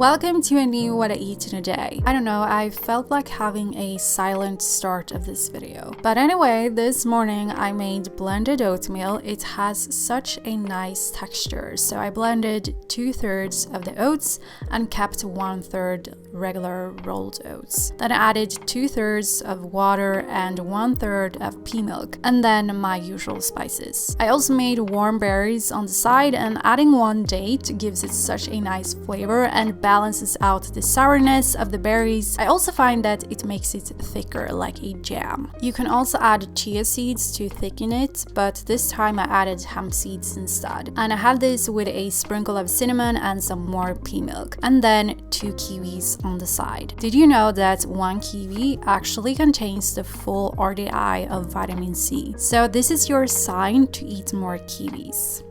Welcome to a new What I Eat in a Day. I don't know, I felt like having a silent start of this video. But anyway, this morning I made blended oatmeal. It has such a nice texture. So I blended 2/3 of the oats and kept 1/3 regular rolled oats. Then I added 2/3 of water and 1/3 of pea milk, and then my usual spices. I also made warm berries on the side, and adding one date gives it such a nice flavor and balances out the sourness of the berries. I also find that it makes it thicker, like a jam. You can also add chia seeds to thicken it, but this time I added hemp seeds instead. And I have this with a sprinkle of cinnamon and some more pea milk, and then 2 kiwis on the side. Did you know that 1 kiwi actually contains the full RDI of vitamin C? So this is your sign to eat more kiwis.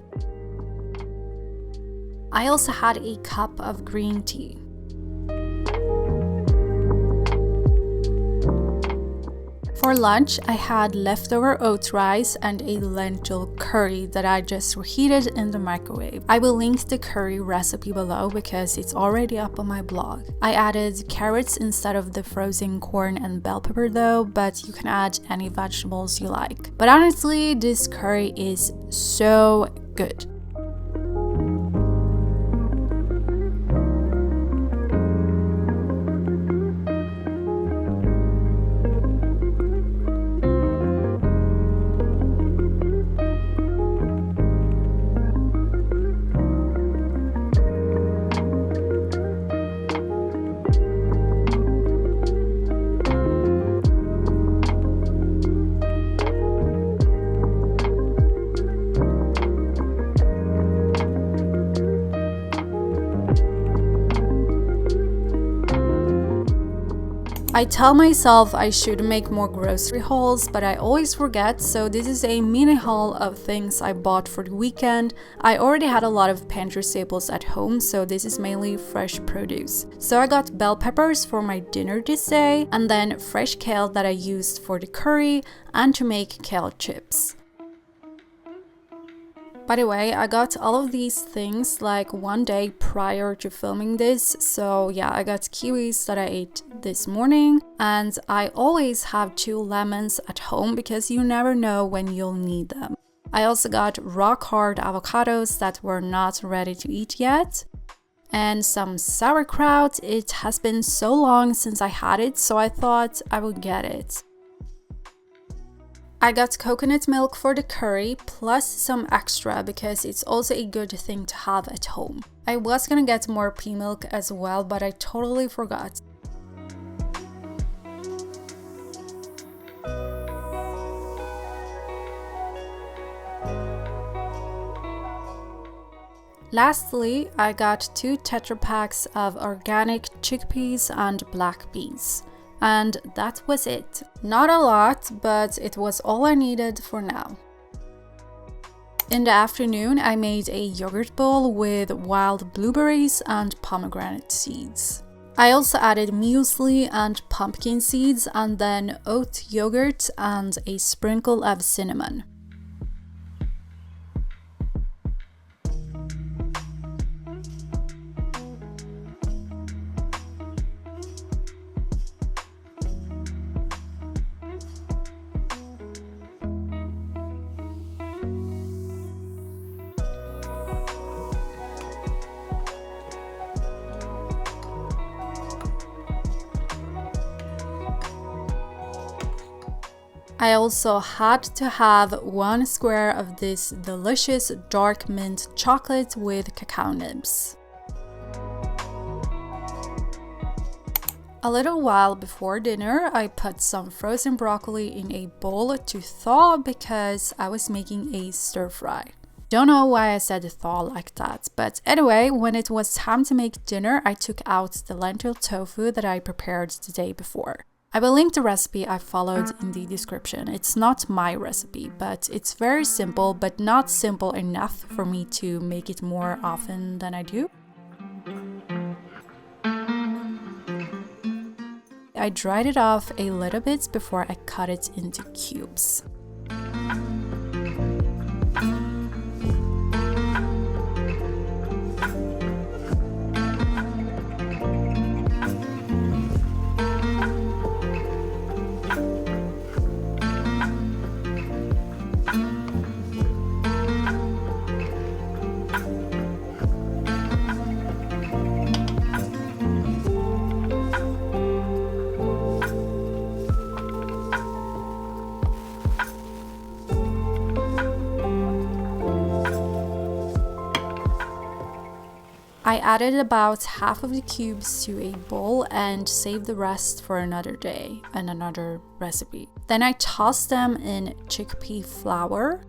I also had a cup of green tea. For lunch, I had leftover oat rice and a lentil curry that I just reheated in the microwave. I will link the curry recipe below because it's already up on my blog. I added carrots instead of the frozen corn and bell pepper though, but you can add any vegetables you like. But honestly, this curry is so good. I tell myself I should make more grocery hauls, but I always forget, so this is a mini haul of things I bought for the weekend. I already had a lot of pantry staples at home, so this is mainly fresh produce. So I got bell peppers for my dinner this day, and then fresh kale that I used for the curry and to make kale chips. By the way, I got all of these things like one day prior to filming this, so yeah, I got kiwis that I ate this morning, and I always have 2 lemons at home because you never know when you'll need them. I also got rock hard avocados that were not ready to eat yet, and some sauerkraut. It has been so long since I had it, so I thought I would get it. I got coconut milk for the curry, plus some extra because it's also a good thing to have at home. I was gonna get more pea milk as well, but I totally forgot. Lastly, I got 2 Tetra packs of organic chickpeas and black beans. And that was it. Not a lot, but it was all I needed for now. In the afternoon, I made a yogurt bowl with wild blueberries and pomegranate seeds. I also added muesli and pumpkin seeds, and then oat yogurt and a sprinkle of cinnamon. I also had to have 1 square of this delicious dark mint chocolate with cacao nibs. A little while before dinner, I put some frozen broccoli in a bowl to thaw because I was making a stir fry. Don't know why I said thaw like that, but anyway, when it was time to make dinner, I took out the lentil tofu that I prepared the day before. I will link the recipe I followed in the description. It's not my recipe, but it's very simple, but not simple enough for me to make it more often than I do. I dried it off a little bit before I cut it into cubes. I added about half of the cubes to a bowl and saved the rest for another day and another recipe. Then I tossed them in chickpea flour.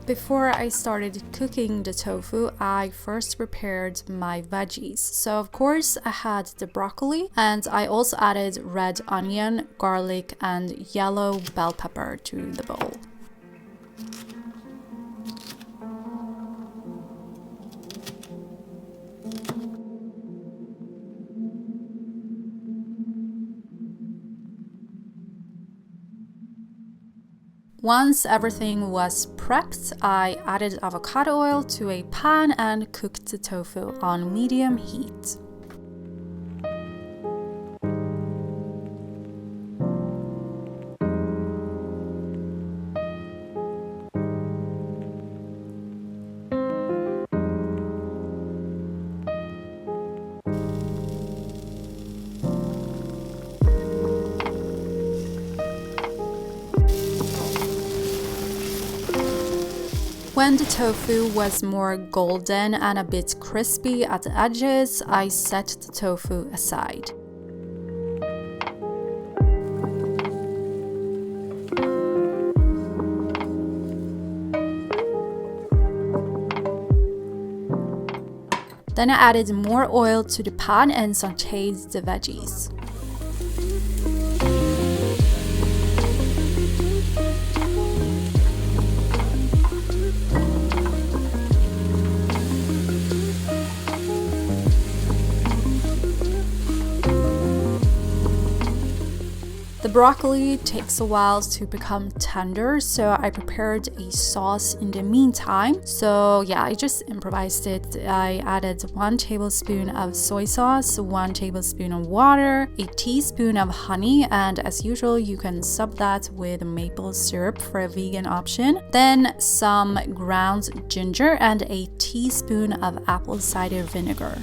Before I started cooking the tofu, I first prepared my veggies. So of course I had the broccoli, and I also added red onion, garlic, and yellow bell pepper to the bowl. Once everything was prepped, I added avocado oil to a pan and cooked the tofu on medium heat. When the tofu was more golden and a bit crispy at the edges, I set the tofu aside. Then I added more oil to the pan and sauteed the veggies. The broccoli takes a while to become tender, so I prepared a sauce in the meantime. So yeah, I just improvised it. I added 1 tablespoon of soy sauce, 1 tablespoon of water, a teaspoon of honey, and as usual, you can sub that with maple syrup for a vegan option. Then some ground ginger and a teaspoon of apple cider vinegar.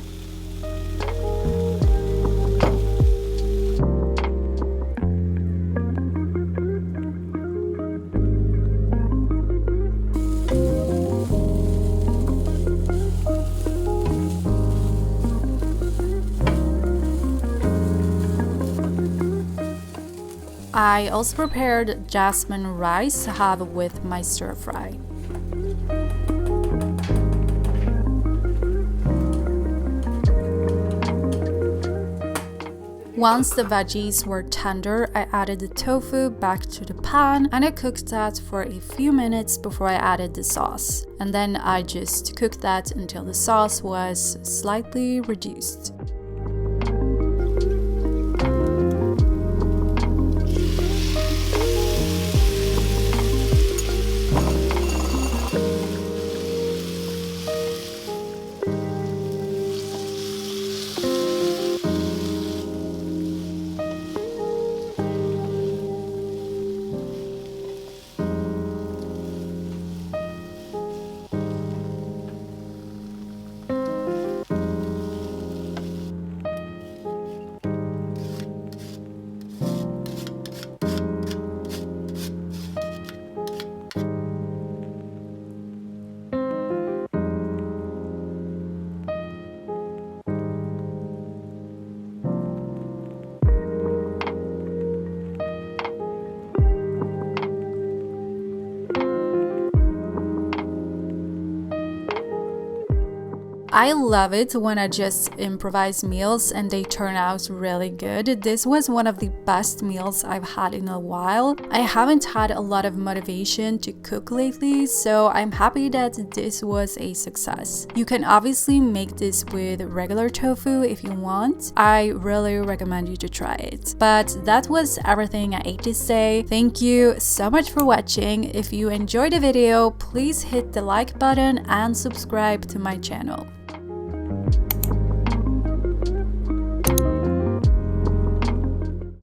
I also prepared jasmine rice to have with my stir fry. Once the veggies were tender, I added the tofu back to the pan and I cooked that for a few minutes before I added the sauce. And then I just cooked that until the sauce was slightly reduced. I love it when I just improvise meals and they turn out really good. This was one of the best meals I've had in a while. I haven't had a lot of motivation to cook lately, so I'm happy that this was a success. You can obviously make this with regular tofu if you want. I really recommend you to try it. But that was everything I ate this day. Thank you so much for watching. If you enjoyed the video, please hit the like button and subscribe to my channel.